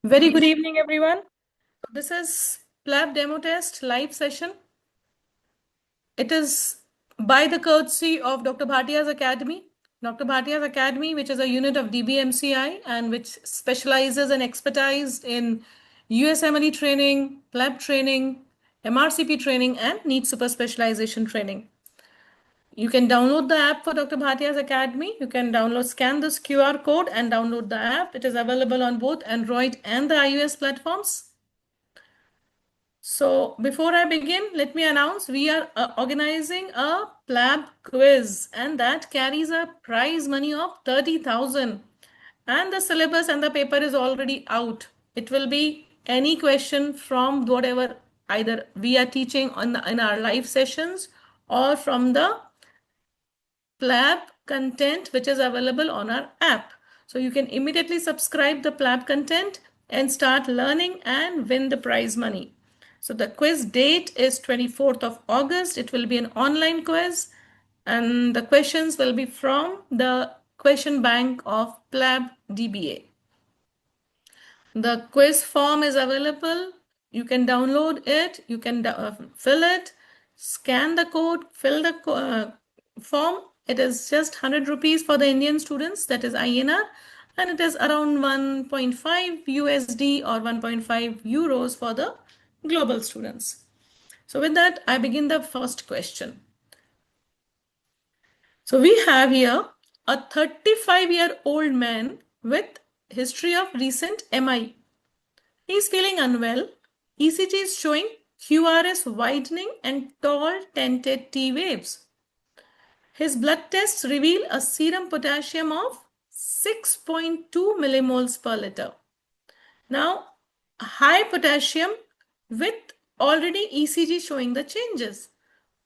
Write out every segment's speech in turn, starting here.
Very good evening, everyone. So this is PLAB demo test live session. It is by the courtesy of Dr. Bhatia's Academy. Dr. Bhatia's Academy, which is a unit of DBMCI and which specializes and expertise in USMLE training, PLAB training, MRCP training, and NEET super specialization training. You can download the app for Dr. Bhatia's Academy. You can scan this QR code and download the app. It is available on both Android and the iOS platforms. So before I begin, let me announce we are organizing a PLAB quiz, and that carries a prize money of 30,000. And the syllabus and the paper is already out. It will be any question from whatever either we are teaching in our live sessions or from the PLAB content which is available on our app. So you can immediately subscribe the PLAB content and start learning and win the prize money. So the quiz date is 24th of August. It will be an online quiz and the questions will be from the question bank of PLAB DBA. The quiz form is available. You can download it. You can fill it, scan the code, fill the form. It is just 100 rupees for the Indian students, that is INR, and it is around 1.5 USD or 1.5 euros for the global students. So with that, I begin the first question. So we have here a 35-year-old man with history of recent MI. He is feeling unwell. ECG is showing QRS widening and tall tented T waves. His blood tests reveal a serum potassium of 6.2 millimoles per liter. Now, high potassium with already ECG showing the changes.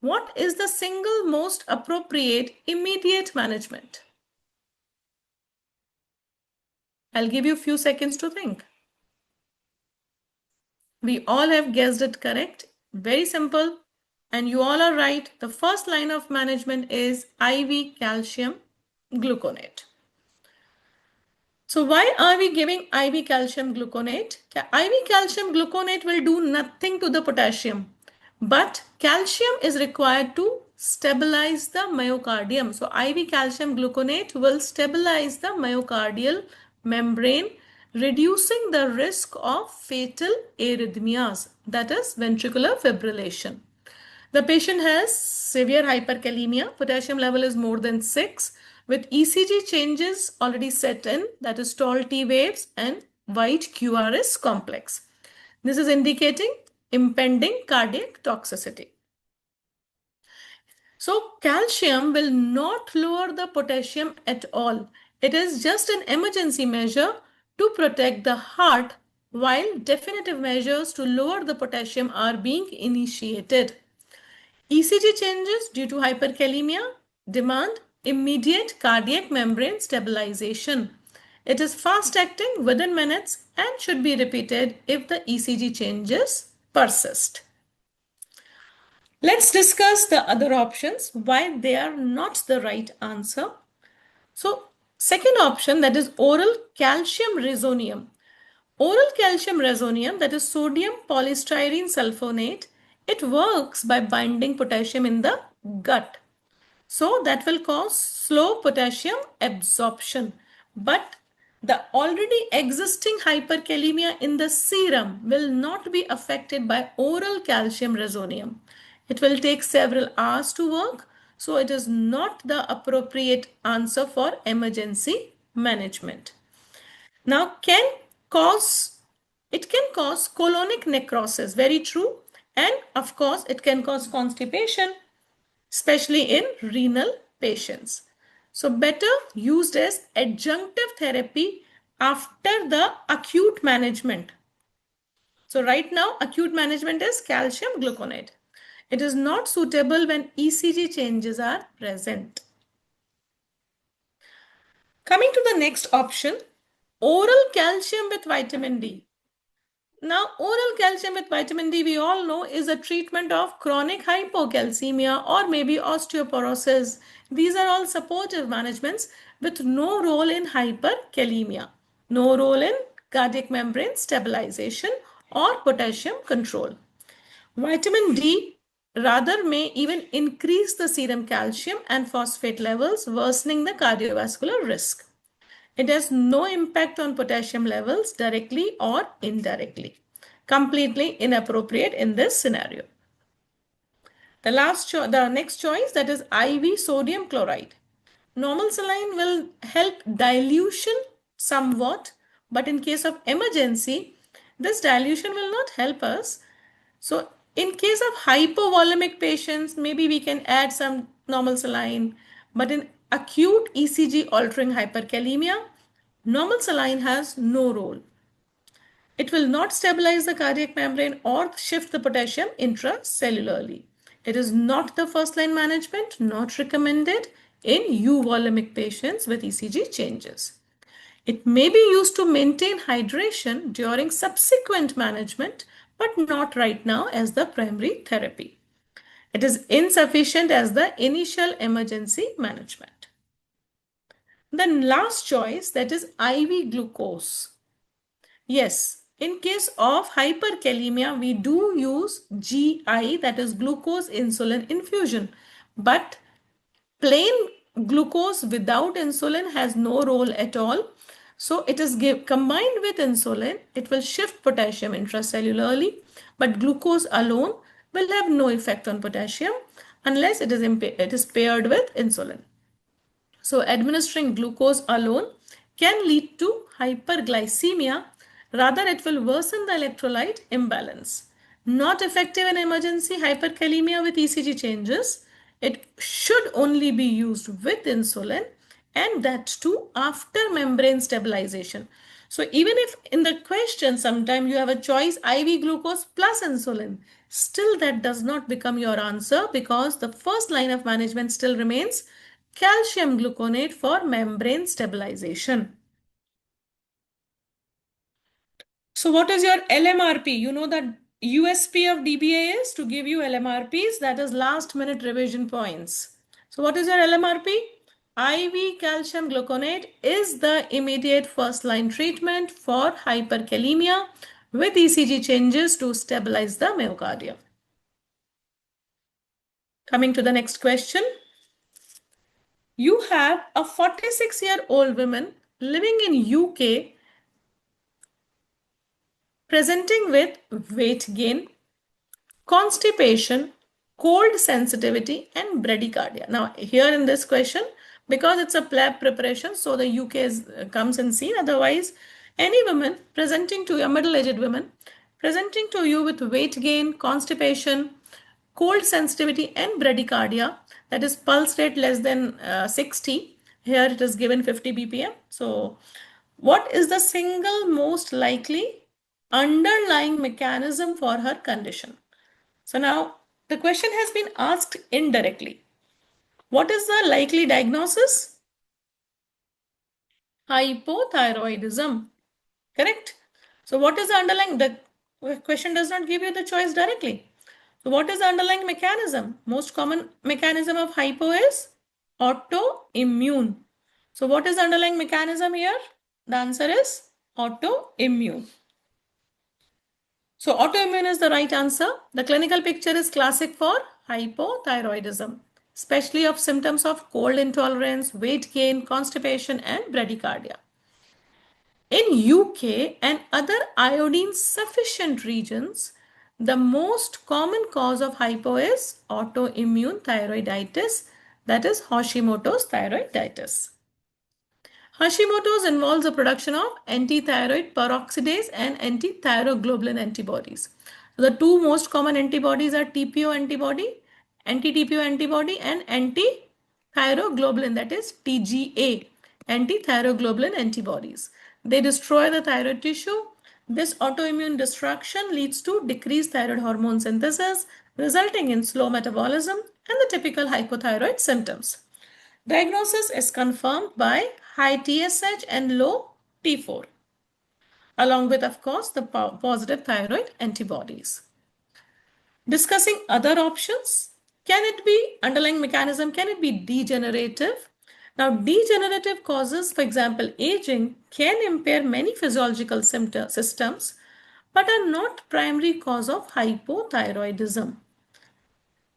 What is the single most appropriate immediate management? I'll give you a few seconds to think. We all have guessed it correct. Very simple. And you all are right. The first line of management is IV calcium gluconate. So why are we giving IV calcium gluconate? IV calcium gluconate will do nothing to the potassium, but calcium is required to stabilize the myocardium. So IV calcium gluconate will stabilize the myocardial membrane, reducing the risk of fatal arrhythmias, that is ventricular fibrillation. The patient has severe hyperkalemia. Potassium level is more than 6 with ECG changes already set in, that is tall T waves and wide QRS complex. This is indicating impending cardiac toxicity. So calcium will not lower the potassium at all. It is just an emergency measure to protect the heart, while definitive measures to lower the potassium are being initiated. ECG changes due to hyperkalemia demand immediate cardiac membrane stabilization. It is fast acting within minutes and should be repeated if the ECG changes persist. Let's discuss the other options, why they are not the right answer. So, second option, that is oral calcium resonium. Oral calcium resonium, that is sodium polystyrene sulfonate, it works by binding potassium in the gut. So that will cause slow potassium absorption. But the already existing hyperkalemia in the serum will not be affected by oral calcium resonium. It will take several hours to work. So it is not the appropriate answer for emergency management. Now, it can cause colonic necrosis, very true. And of course, it can cause constipation, especially in renal patients. So better used as adjunctive therapy after the acute management. So right now, acute management is calcium gluconate. It is not suitable when ECG changes are present. Coming to the next option, oral calcium with vitamin D. Now, oral calcium with vitamin D, we all know, is a treatment of chronic hypocalcemia or maybe osteoporosis. These are all supportive managements with no role in hyperkalemia, no role in cardiac membrane stabilization or potassium control. Vitamin D rather may even increase the serum calcium and phosphate levels, worsening the cardiovascular risk. It has no impact on potassium levels directly or indirectly. Completely inappropriate in this scenario. The next choice, that is IV sodium chloride. Normal saline will help dilution somewhat, but in case of emergency, this dilution will not help us. So in case of hypovolemic patients, maybe we can add some normal saline, but in acute ECG altering hyperkalemia, normal saline has no role. It will not stabilize the cardiac membrane or shift the potassium intracellularly. It is not the first line management, not recommended in euvolemic patients with ECG changes. It may be used to maintain hydration during subsequent management, but not right now as the primary therapy. It is insufficient as the initial emergency management. The last choice, that is IV glucose. Yes, in case of hyperkalemia, we do use GI, that is glucose insulin infusion, but plain glucose without insulin has no role at all. So it is combined with insulin, it will shift potassium intracellularly, but glucose alone will have no effect on potassium unless it is paired with insulin. So administering glucose alone can lead to hyperglycemia. Rather, it will worsen the electrolyte imbalance. Not effective in emergency hyperkalemia with ECG changes. It should only be used with insulin, and that too after membrane stabilization. So even if in the question sometime you have a choice IV glucose plus insulin, still that does not become your answer, because the first line of management still remains calcium gluconate for membrane stabilization. So what is your LMRP? You know that USP of DBA is to give you LMRPs, that is last minute revision points. So what is your LMRP? IV calcium gluconate is the immediate first line treatment for hyperkalemia with ECG changes to stabilize the myocardium. Coming to the next question. You have a 46-year-old woman living in UK presenting with weight gain, constipation, cold sensitivity, and bradycardia. Now, here in this question, because it's a PLAB preparation, so the UK comes in scene. Otherwise, any woman presenting to you, a middle-aged woman, presenting to you with weight gain, constipation, cold sensitivity, and bradycardia, that is pulse rate less than 60. Here it is given 50 BPM. So what is the single most likely underlying mechanism for her condition? So now the question has been asked indirectly. What is the likely diagnosis? Hypothyroidism. Correct? So what is the underlying? The question does not give you the choice directly. So what is the underlying mechanism? Most common mechanism of hypo is autoimmune. So what is the underlying mechanism here? The answer is autoimmune. So autoimmune is the right answer. The clinical picture is classic for hypothyroidism, especially of symptoms of cold intolerance, weight gain, constipation, and bradycardia. In UK and other iodine sufficient regions, the most common cause of hypo is autoimmune thyroiditis, that is Hashimoto's thyroiditis. Hashimoto's involves the production of antithyroid peroxidase and antithyroglobulin antibodies. The two most common antibodies are TPO antibody, anti-TPO antibody, and antithyroglobulin, that is TGA, antithyroglobulin antibodies. They destroy the thyroid tissue. This autoimmune destruction leads to decreased thyroid hormone synthesis, resulting in slow metabolism and the typical hypothyroid symptoms. Diagnosis is confirmed by high TSH and low T4, along with, of course, the positive thyroid antibodies. Discussing other options, can it be underlying mechanism? Can it be degenerative? Now, degenerative causes, for example, aging, can impair many physiological systems but are not primary cause of hypothyroidism.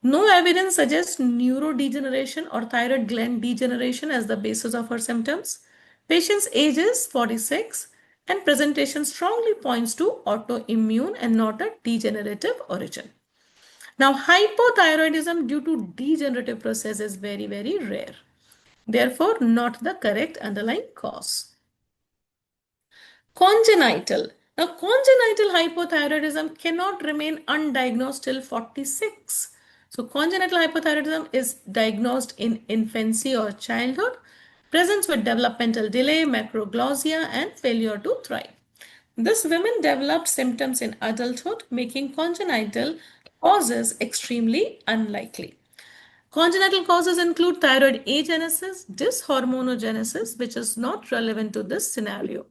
No evidence suggests neurodegeneration or thyroid gland degeneration as the basis of her symptoms. Patient's age is 46 and presentation strongly points to autoimmune and not a degenerative origin. Now, hypothyroidism due to degenerative process is very, very rare. Therefore, not the correct underlying cause. Congenital. Now, congenital hypothyroidism cannot remain undiagnosed till 46. So, congenital hypothyroidism is diagnosed in infancy or childhood, presents with developmental delay, macroglossia, and failure to thrive. This women developed symptoms in adulthood, making congenital causes extremely unlikely. Congenital causes include thyroid agenesis, dyshormonogenesis, which is not relevant to this scenario.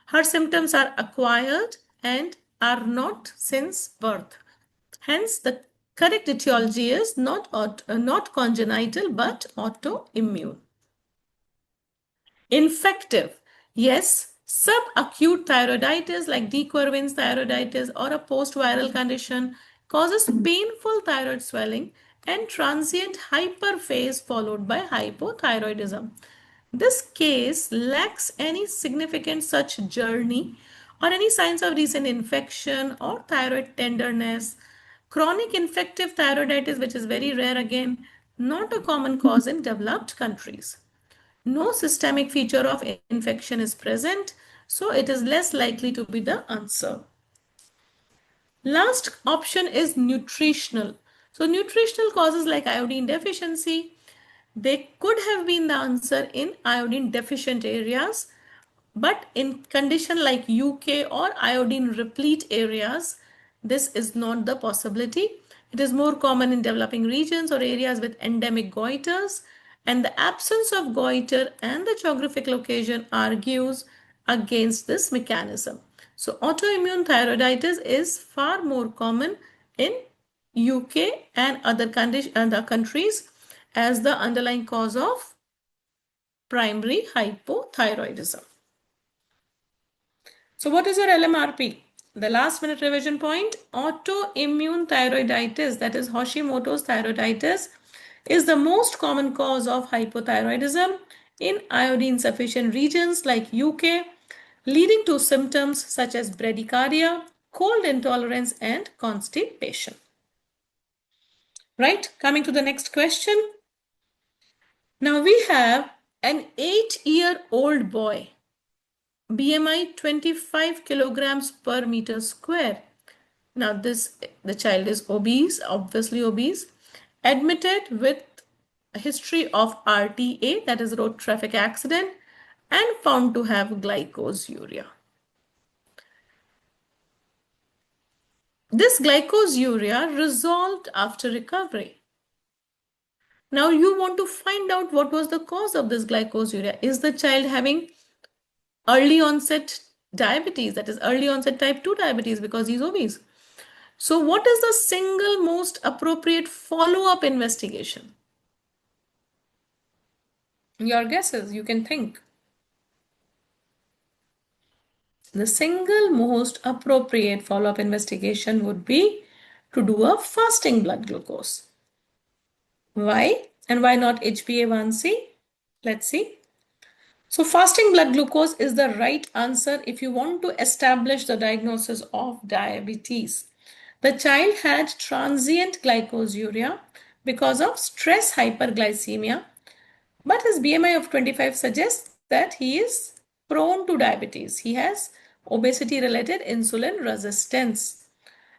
Her symptoms are acquired and are not since birth. Hence, the correct etiology is not congenital but autoimmune. Infective. Yes, subacute thyroiditis like de Quervain's thyroiditis or a post-viral condition causes painful thyroid swelling and transient hyperphase followed by hypothyroidism. This case lacks any significant such journey or any signs of recent infection or thyroid tenderness. Chronic infective thyroiditis, which is very rare again, not a common cause in developed countries. No systemic feature of infection is present, so it is less likely to be the answer. Last option is nutritional. So nutritional causes like iodine deficiency, they could have been the answer in iodine deficient areas, but in condition like UK or iodine replete areas, this is not the possibility. It is more common in developing regions or areas with endemic goiters, and the absence of goiter and the geographic location argues against this mechanism. So autoimmune thyroiditis is far more common in UK and other countries as the underlying cause of primary hypothyroidism. So what is your LMRP? The last minute revision point, autoimmune thyroiditis, that is Hashimoto's thyroiditis, is the most common cause of hypothyroidism in iodine sufficient regions like UK, leading to symptoms such as bradycardia, cold intolerance, and constipation. Right, coming to the next question. Now we have an 8-year-old boy, BMI 25 kilograms per meter square. Now the child is obese, obviously obese, admitted with a history of RTA, that is road traffic accident, and found to have glycosuria. This glycosuria resolved after recovery. Now you want to find out what was the cause of this glycosuria. Is the child having early onset diabetes, that is early onset type 2 diabetes because he's obese? So what is the single most appropriate follow-up investigation? Your guesses, you can think. The single most appropriate follow-up investigation would be to do a fasting blood glucose. Why? And why not HbA1c? Let's see. So fasting blood glucose is the right answer if you want to establish the diagnosis of diabetes. The child had transient glycosuria because of stress hyperglycemia, but his BMI of 25 suggests that he is prone to diabetes. He has obesity-related insulin resistance.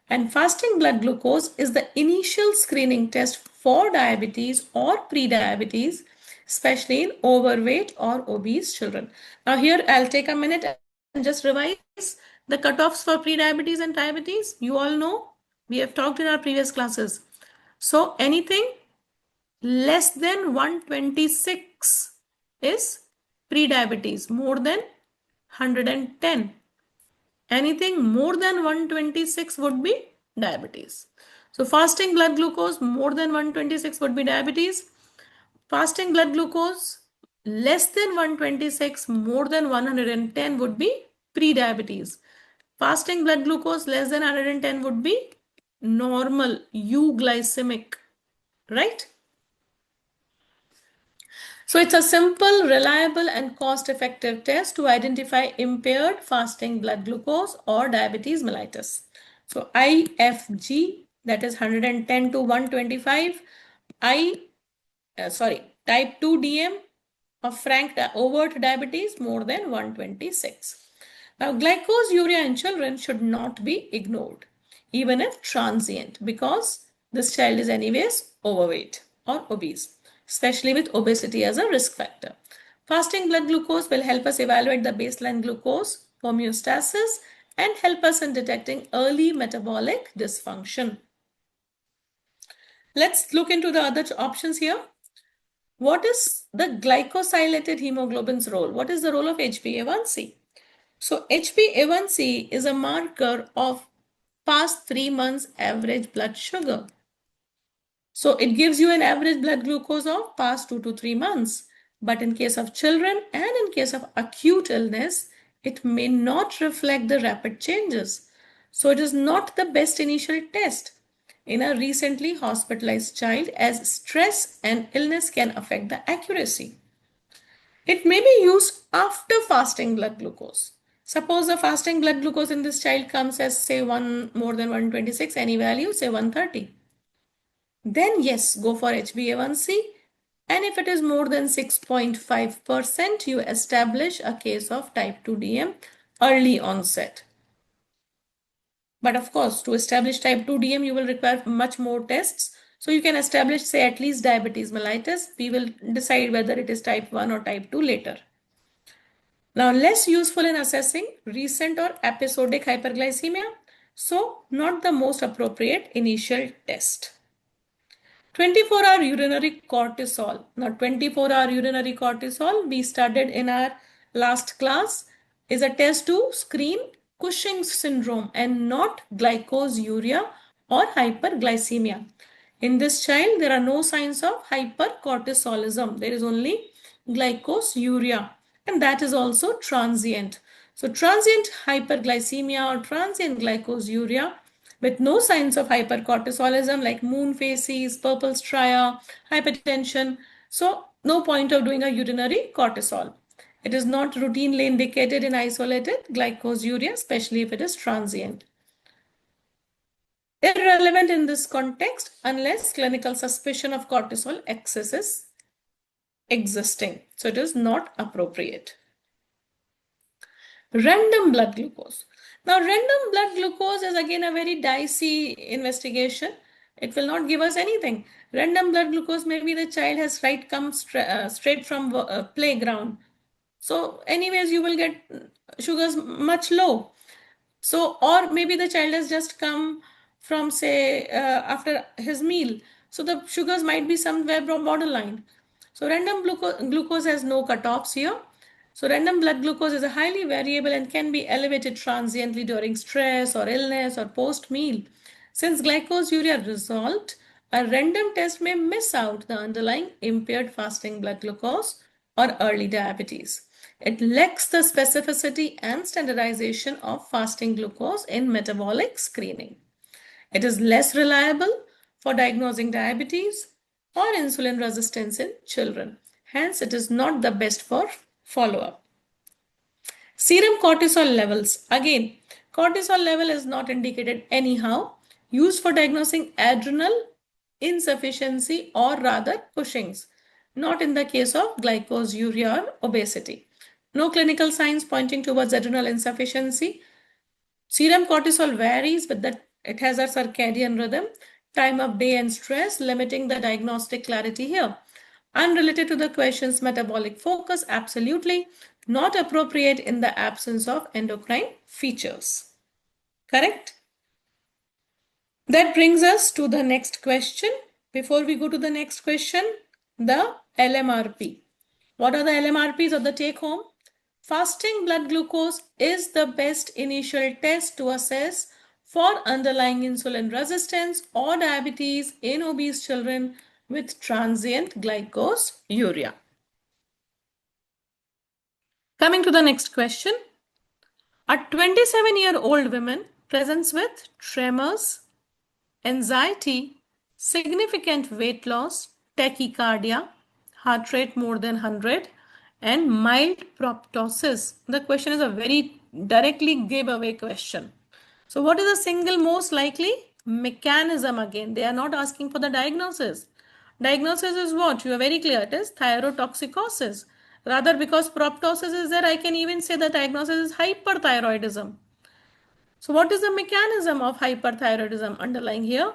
And fasting blood glucose is the initial screening test for diabetes or pre-diabetes, especially in overweight or obese children. Now here I'll take a minute and just revise the cutoffs for pre-diabetes and diabetes. You all know, we have talked in our previous classes. So anything less than 126 is pre-diabetes, more than 110. Anything more than 126 would be diabetes. So fasting blood glucose more than 126 would be diabetes. Fasting blood glucose Less than 126, more than 110 would be pre-diabetes. Fasting blood glucose less than 110 would be normal, euglycemic, right? So it's a simple, reliable, and cost-effective test to identify impaired fasting blood glucose or diabetes mellitus. So IFG, that is 110 to 125, type 2 DM of frank overt diabetes more than 126. Now, glycosuria in children should not be ignored, even if transient, because this child is anyways overweight or obese, especially with obesity as a risk factor. Fasting blood glucose will help us evaluate the baseline glucose homeostasis and help us in detecting early metabolic dysfunction. Let's look into the other options here. What is the glycosylated hemoglobin's role? What is the role of HbA1c? So HbA1c is a marker of past 3 months average blood sugar. So it gives you an average blood glucose of past 2 to 3 months. But in case of children and in case of acute illness, it may not reflect the rapid changes. So it is not the best initial test in a recently hospitalized child, as stress and illness can affect the accuracy. It may be used after fasting blood glucose. Suppose the fasting blood glucose in this child comes as say more than 126, any value, say 130. Then yes, go for HbA1c. And if it is more than 6.5%, you establish a case of type 2 DM, early onset. But of course, to establish type 2 DM, you will require much more tests. So you can establish, say, at least diabetes mellitus. We will decide whether it is type 1 or type 2 later. Now, less useful in assessing recent or episodic hyperglycemia. So, not the most appropriate initial test. 24-hour urinary cortisol. Now, 24-hour urinary cortisol, we studied in our last class, is a test to screen Cushing's syndrome and not glycosuria or hyperglycemia. In this child, there are no signs of hypercortisolism. There is only glycosuria, and that is also transient. So, transient hyperglycemia or transient glycosuria with no signs of hypercortisolism like moon phases, purple stria, hypertension. So, no point of doing a urinary cortisol. It is not routinely indicated in isolated glycosuria, especially if it is transient. Irrelevant in this context unless clinical suspicion of cortisol excess is existing. So, it is not appropriate. Random blood glucose. Now, random blood glucose is again a very dicey investigation. It will not give us anything. Random blood glucose, maybe the child has come straight from playground. So anyways, you will get sugars much low. So, or maybe the child has just come from, say, after his meal. So the sugars might be somewhere borderline. So random glucose has no cutoffs here. So random blood glucose is a highly variable and can be elevated transiently during stress or illness or post-meal. Since glycosuria resolved, a random test may miss out the underlying impaired fasting blood glucose or early diabetes. It lacks the specificity and standardization of fasting glucose in metabolic screening. It is less reliable for diagnosing diabetes or insulin resistance in children. Hence, it is not the best for follow-up. Serum cortisol levels. Again, cortisol level is not indicated anyhow. Used for diagnosing adrenal insufficiency or rather Cushing's. Not in the case of glycosuria or obesity. No clinical signs pointing towards adrenal insufficiency. Serum cortisol varies, but it has a circadian rhythm, time of day and stress, limiting the diagnostic clarity here. Unrelated to the question's metabolic focus, absolutely not appropriate in the absence of endocrine features. Correct? That brings us to the next question. Before we go to the next question, the LMRP. What are the LMRPs of the take home? Fasting blood glucose is the best initial test to assess for underlying insulin resistance or diabetes in obese children with transient glycosuria. Coming to the next question. A 27-year-old woman presents with tremors, anxiety, significant weight loss, tachycardia, heart rate more than 100, and mild proptosis. The question is a very directly giveaway question. So, what is the single most likely mechanism? Again, they are not asking for the diagnosis. Diagnosis is what? You are very clear. It is thyrotoxicosis. Rather, because proptosis is there, I can even say the diagnosis is hyperthyroidism. So, what is the mechanism of hyperthyroidism underlying here?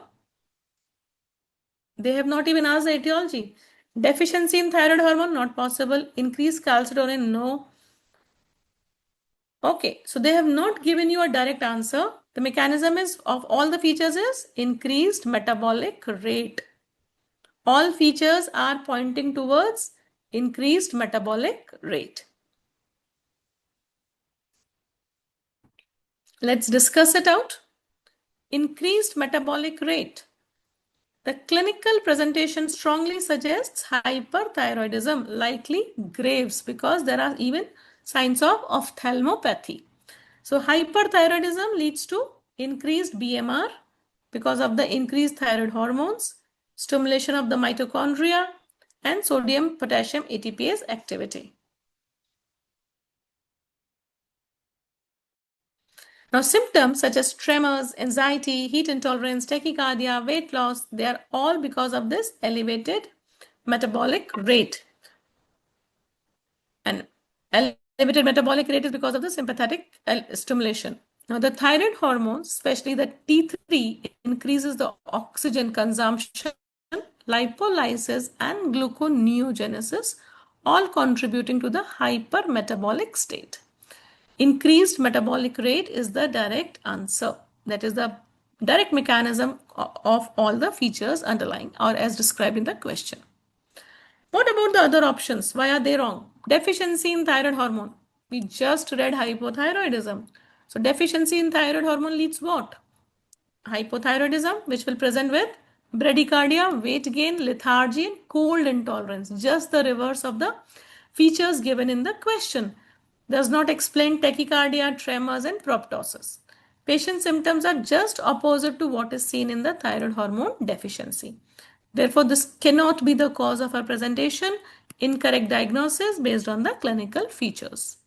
They have not even asked the etiology. Deficiency in thyroid hormone, not possible. Increased calcitonin, no. Okay, so they have not given you a direct answer. The mechanism is of all the features is increased metabolic rate. All features are pointing towards increased metabolic rate. Let's discuss it out. Increased metabolic rate. The clinical presentation strongly suggests hyperthyroidism, likely Graves, because there are even signs of ophthalmopathy. So hyperthyroidism leads to increased BMR because of the increased thyroid hormones, stimulation of the mitochondria, and sodium potassium ATPase activity. Now, symptoms such as tremors, anxiety, heat intolerance, tachycardia, weight loss, they are all because of this elevated metabolic rate. And elevated metabolic rate is because of the sympathetic stimulation. Now, the thyroid hormones, especially the T3, increases the oxygen consumption, lipolysis, and gluconeogenesis, all contributing to the hypermetabolic state. Increased metabolic rate is the direct answer. That is the direct mechanism of all the features underlying or as described in the question. What about the other options? Why are they wrong? Deficiency in thyroid hormone. We just read hypothyroidism. So deficiency in thyroid hormone leads what? Hypothyroidism, which will present with bradycardia, weight gain, lethargy, and cold intolerance. Just the reverse of the features given in the question. Does not explain tachycardia, tremors, and proptosis. Patient symptoms are just opposite to what is seen in the thyroid hormone deficiency. Therefore, this cannot be the cause of our presentation. Incorrect diagnosis based on the clinical features.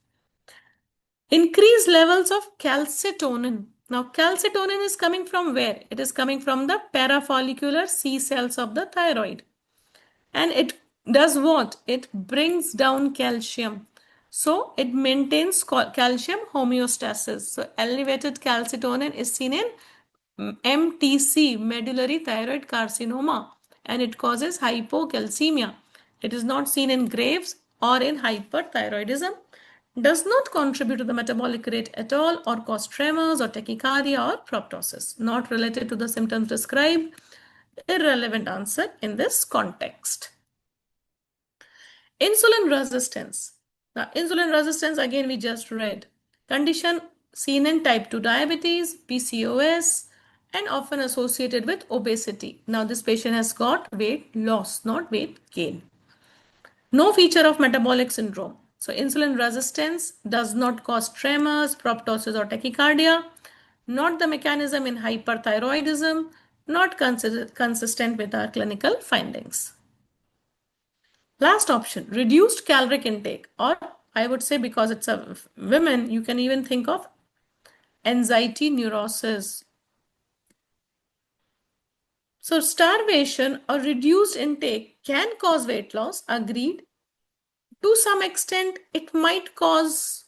Increased levels of calcitonin. Now, calcitonin is coming from where? It is coming from the parafollicular C cells of the thyroid. And it does what? It brings down calcium. So, it maintains calcium homeostasis. So, elevated calcitonin is seen in MTC, medullary thyroid carcinoma, and it causes hypocalcemia. It is not seen in Graves or in hyperthyroidism, does not contribute to the metabolic rate at all or cause tremors or tachycardia or proptosis. Not related to the symptoms described. Irrelevant answer in this context. Insulin resistance. Now, insulin resistance, again, we just read. Condition seen in type 2 diabetes, PCOS, and often associated with obesity. Now, this patient has got weight loss, not weight gain. No feature of metabolic syndrome. So, insulin resistance does not cause tremors, proptosis, or tachycardia. Not the mechanism in hyperthyroidism. Not consistent with our clinical findings. Last option, reduced caloric intake, or I would say because it's a women, you can even think of anxiety neurosis. So starvation or reduced intake can cause weight loss, agreed. To some extent, it might cause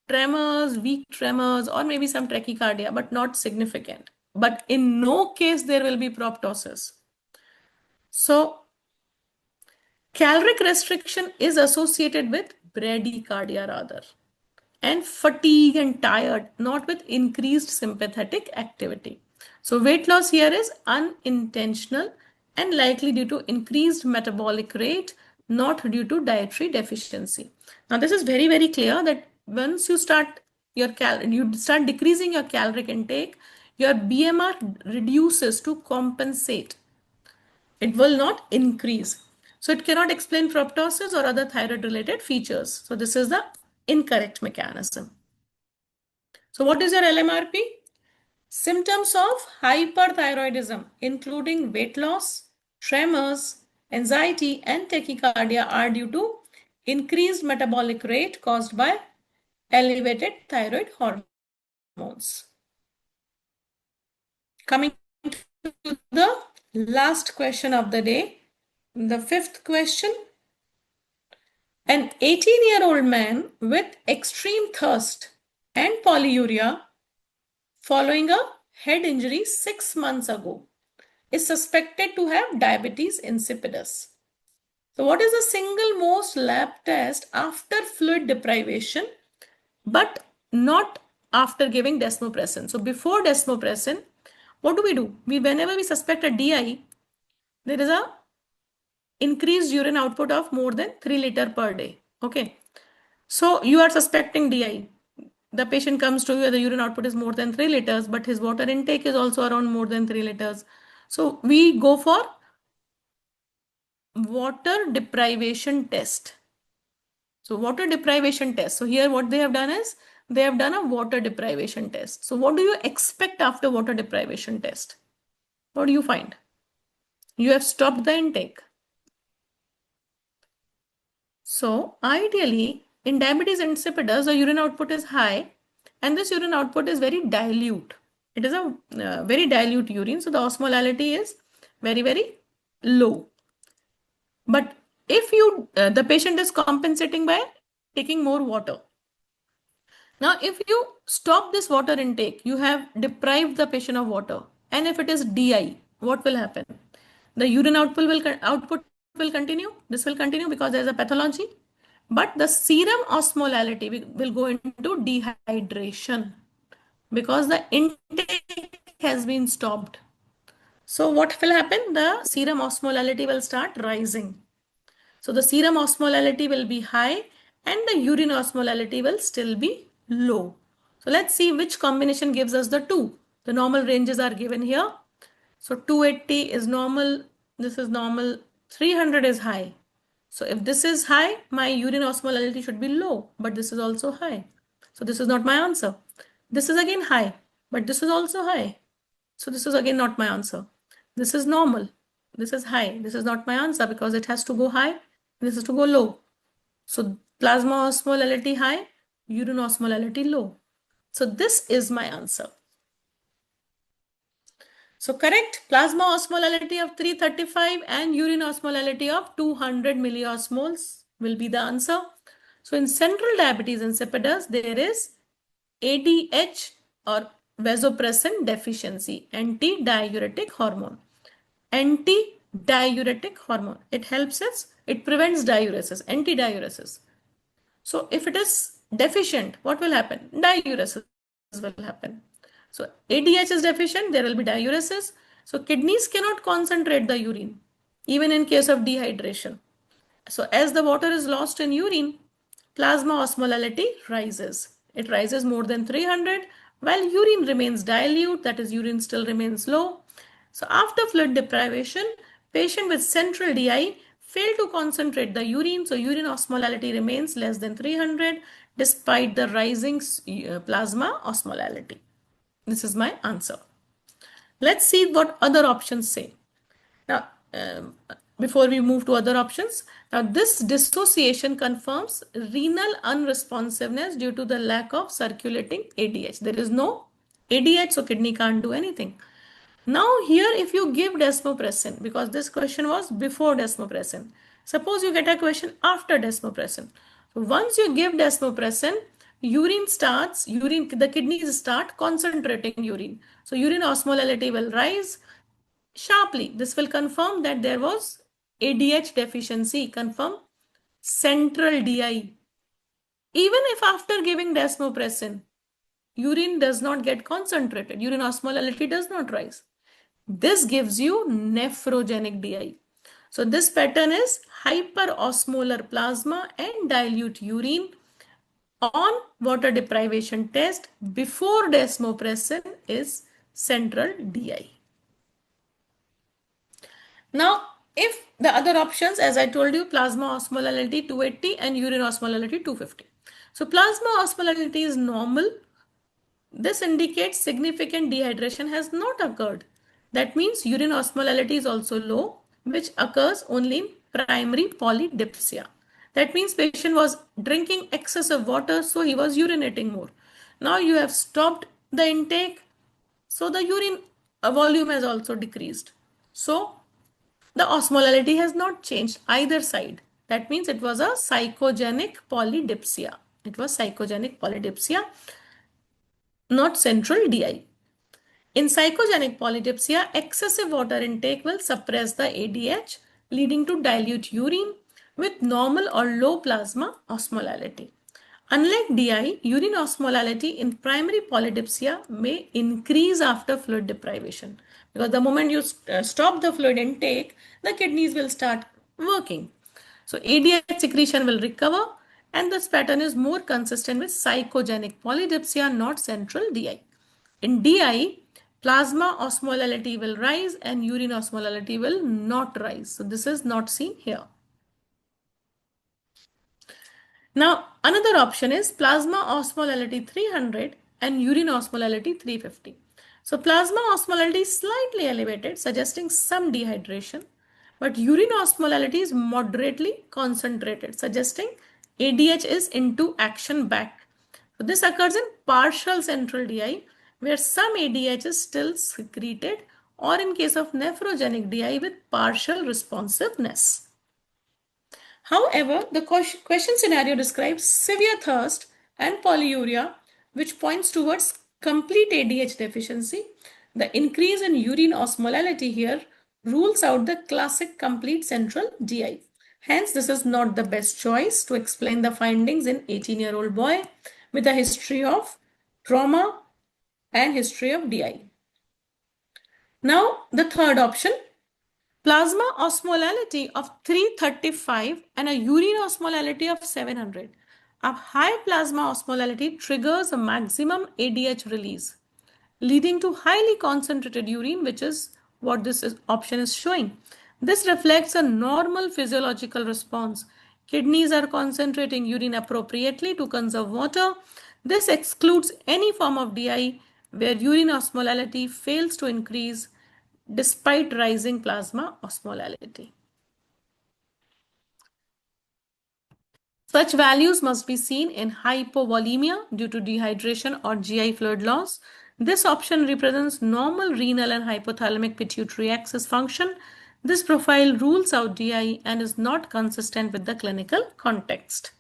tremors, weak tremors, or maybe some tachycardia, but not significant. But in no case there will be proptosis. So caloric restriction is associated with bradycardia rather, and fatigue and tired, not with increased sympathetic activity. So weight loss here is unintentional and likely due to increased metabolic rate, not due to dietary deficiency. Now this is very, very clear that once you start you start decreasing your caloric intake, your BMR reduces to compensate. It will not increase. So it cannot explain proptosis or other thyroid related features. So this is the incorrect mechanism. So what is your LMRP? Symptoms of hyperthyroidism, including weight loss, tremors, anxiety, and tachycardia, are due to increased metabolic rate caused by elevated thyroid hormones. Coming to the last question of the day, the fifth question. An 18-year-old man with extreme thirst and polyuria following a head injury 6 months ago is suspected to have diabetes insipidus. So what is the single most lab test after fluid deprivation but not after giving desmopressin? So before desmopressin, what do? Whenever we suspect a DI, there is a increased urine output of more than 3 liters per day. Okay. So you are suspecting DI. The patient comes to you, the urine output is more than 3 liters, but his water intake is also around more than 3 liters. So we go for water deprivation test. So water deprivation test. So here what they have done is they have done a water deprivation test. So what do you expect after water deprivation test? What do you find? You have stopped the intake. So ideally in diabetes insipidus, the urine output is high and this urine output is very dilute. It is a very dilute urine. So the osmolality is very, very low. But if the patient is compensating by taking more water. Now, if you stop this water intake, you have deprived the patient of water. And if it is DI, what will happen? The urine output will continue. This will continue because there is a pathology. But the serum osmolality will go into dehydration because the intake has been stopped. So what will happen? The serum osmolality will start rising. So the serum osmolality will be high and the urine osmolality will still be low. So let's see which combination gives us the two. The normal ranges are given here. So 280 is normal. This is normal. 300 is high. So if this is high, my urine osmolality should be low, but this is also high. So this is not my answer. This is again high, but this is also high. So this is again not my answer. This is normal. This is high. This is not my answer because it has to go high. This is to go low. So plasma osmolality high, urine osmolality low. So this is my answer. So correct, plasma osmolality of 335 and urine osmolality of 200 milliosmoles will be the answer. So in central diabetes insipidus, there is ADH or vasopressin deficiency, anti-diuretic hormone. Anti-diuretic hormone. It helps us, it prevents diuresis, anti-diuresis. So if it is deficient, what will happen? Diuresis will happen. So ADH is deficient, there will be diuresis. So kidneys cannot concentrate the urine, even in case of dehydration. So as the water is lost in urine, plasma osmolality rises. It rises more than 300, while urine remains dilute, that is urine still remains low. So after fluid deprivation, patient with central DI fail to concentrate the urine, so urine osmolality remains less than 300 despite the rising plasma osmolality. This is my answer. Let's see what other options say. Now, before we move to other options, now this dissociation confirms renal unresponsiveness due to the lack of circulating ADH. There is no ADH, so kidney can't do anything. Now here if you give desmopressin, because this question was before desmopressin, suppose you get a question after desmopressin. So once you give desmopressin, the kidneys start concentrating urine. So urine osmolality will rise sharply. This will confirm that there was ADH deficiency, confirm central DI. Even if after giving desmopressin, urine does not get concentrated, urine osmolality does not rise. This gives you nephrogenic DI. So this pattern is hyperosmolar plasma and dilute urine on water deprivation test before desmopressin is central DI. Now, if the other options, as I told you, plasma osmolality 280 and urine osmolality 250. So plasma osmolality is normal. This indicates significant dehydration has not occurred. That means urine osmolality is also low, which occurs only in primary polydipsia. That means patient was drinking excessive water, so he was urinating more. Now you have stopped the intake, so the urine volume has also decreased. So the osmolality has not changed either side. That means it was a psychogenic polydipsia. It was psychogenic polydipsia, not central DI. In psychogenic polydipsia, excessive water intake will suppress the ADH, leading to dilute urine with normal or low plasma osmolality. Unlike DI, urine osmolality in primary polydipsia may increase after fluid deprivation, because the moment you stop the fluid intake, the kidneys will start working. So ADH secretion will recover, and this pattern is more consistent with psychogenic polydipsia, not central DI. In DI, plasma osmolality will rise and urine osmolality will not rise. So this is not seen here. Now, another option is plasma osmolality 300 and urine osmolality 350. So plasma osmolality is slightly elevated, suggesting some dehydration, but urine osmolality is moderately concentrated, suggesting ADH is into action back. So this occurs in partial central DI, where some ADH is still secreted, or in case of nephrogenic DI with partial responsiveness. However, the question scenario describes severe thirst and polyuria, which points towards complete ADH deficiency. The increase in urine osmolality here rules out the classic complete central DI. Hence, this is not the best choice to explain the findings in 18-year-old boy with a history of trauma and history of DI. Now, the third option, plasma osmolality of 335 and a urine osmolality of 700. A high plasma osmolality triggers a maximum ADH release, leading to highly concentrated urine, which is what this option is showing. This reflects a normal physiological response. Kidneys are concentrating urine appropriately to conserve water. This excludes any form of DI where urine osmolality fails to increase despite rising plasma osmolality. Such values must be seen in hypovolemia due to dehydration or GI fluid loss. This option represents normal renal and hypothalamic pituitary axis function. This profile rules out DI and is not consistent with the clinical context.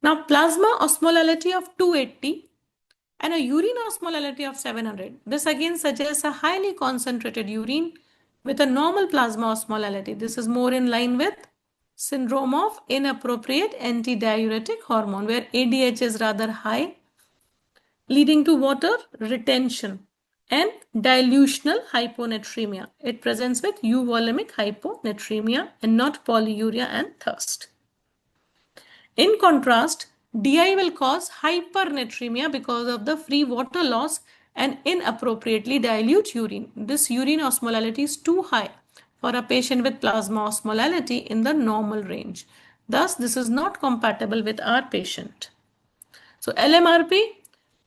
Now, plasma osmolality of 280 and a urine osmolality of 700. This again suggests a highly concentrated urine with a normal plasma osmolality. This is more in line with syndrome of inappropriate antidiuretic hormone, where ADH is rather high, leading to water retention and dilutional hyponatremia. It presents with euvolemic hyponatremia and not polyuria and thirst. In contrast, DI will cause hypernatremia because of the free water loss and inappropriately dilute urine. This urine osmolality is too high for a patient with plasma osmolality in the normal range. Thus, this is not compatible with our patient. So, LMRP,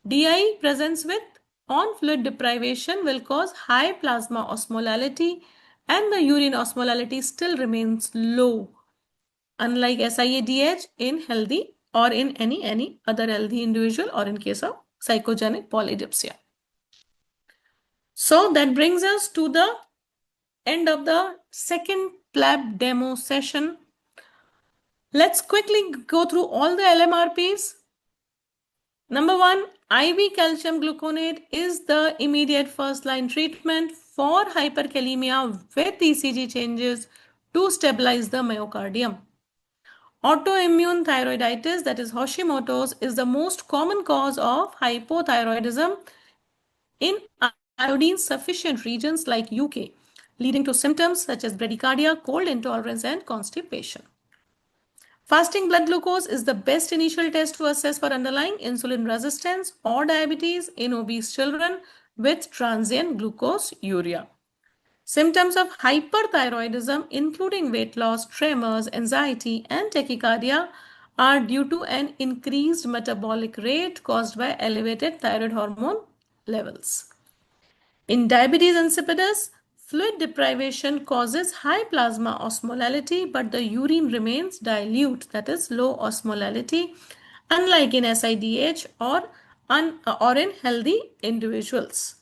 DI presents with on fluid deprivation will cause high plasma osmolality and the urine osmolality still remains low, unlike SIADH in healthy or in any other healthy individual or in case of psychogenic polydipsia. So that brings us to the end of the second PLAB demo session. Let's quickly go through all the LMRPs. Number 1, IV calcium gluconate is the immediate first line treatment for hyperkalemia with ECG changes to stabilize the myocardium. Autoimmune thyroiditis, that is Hashimoto's, is the most common cause of hypothyroidism in iodine sufficient regions like UK, leading to symptoms such as bradycardia, cold intolerance, and constipation. Fasting blood glucose is the best initial test to assess for underlying insulin resistance or diabetes in obese children with transient glucoseuria. Symptoms of hyperthyroidism, including weight loss, tremors, anxiety, and tachycardia, are due to an increased metabolic rate caused by elevated thyroid hormone levels. In diabetes insipidus, fluid deprivation causes high plasma osmolality, but the urine remains dilute, that is low osmolality, unlike in SIDH or in healthy individuals.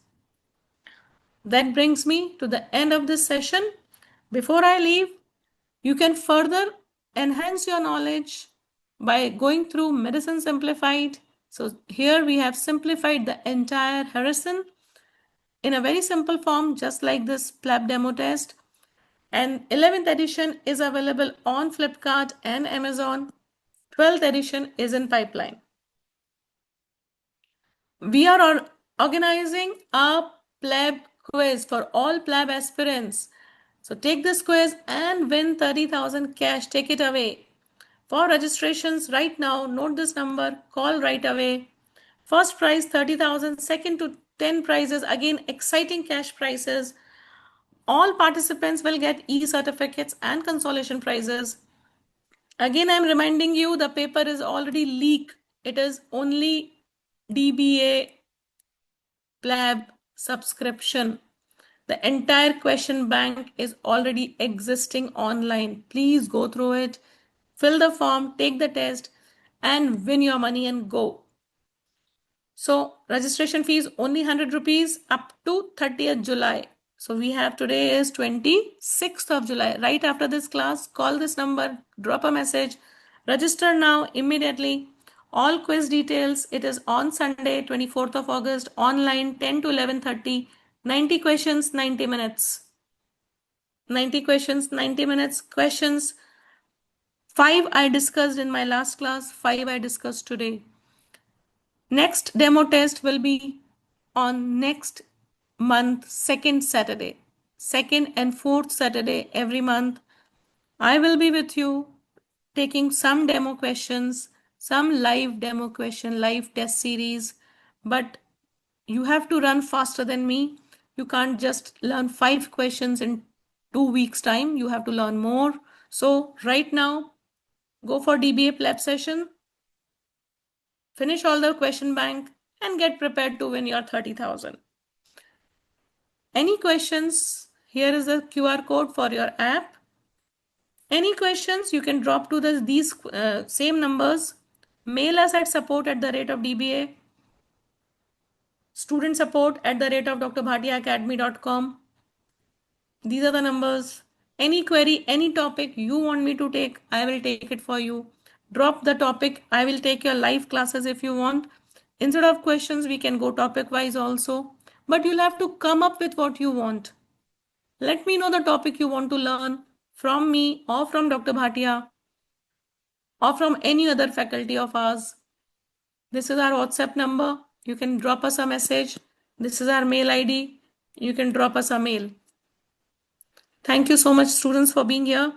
That brings me to the end of this session. Before I leave, you can further enhance your knowledge by going through Medicine Simplified. So here we have simplified the entire Harrison in a very simple form, just like this PLAB demo test. And 11th edition is available on Flipkart and Amazon. 12th edition is in pipeline. We are organizing a PLAB quiz for all PLAB aspirants. So take this quiz and win 30,000 cash. Take it away. For registrations right now, note this number, call right away. First prize 30,000, second to 10 prizes, again exciting cash prizes. All participants will get e-certificates and consolation prizes. Again, I'm reminding you the paper is already leaked. It is only DBA PLAB subscription. The entire question bank is already existing online. Please go through it, fill the form, take the test, and win your money and go. So registration fees only 100 rupees up to 30th July. So we have today is 26th of July. Right after this class, call this number, drop a message, register now immediately. All quiz details, it is on Sunday, 24th of August, online 10 to 11:30. 90 questions, 90 minutes. 90 questions, 90 minutes. Questions 5 I discussed in my last class, 5 I discussed today. Next demo test will be on next month, second Saturday. Second and fourth Saturday every month. I will be with you taking some demo questions, some live demo question, live test series. But you have to run faster than me. You can't just learn 5 questions in 2 weeks' time. You have to learn more. So right now, go for DBA PLAB session. Finish all the question bank and get prepared to win your 30,000. Any questions? Here is the QR code for your app. Any questions? You can drop to these same numbers. Mail us at support@dba. Student support @ drbhatiaacademy.com. These are the numbers. Any query, any topic you want me to take, I will take it for you. Drop the topic. I will take your live classes if you want. Instead of questions, we can go topic wise also. But you'll have to come up with what you want. Let me know the topic you want to learn from me or from Dr. Bhatia or from any other faculty of ours. This is our WhatsApp number. You can drop us a message. This is our mail ID. You can drop us a mail. Thank you so much, students, for being here.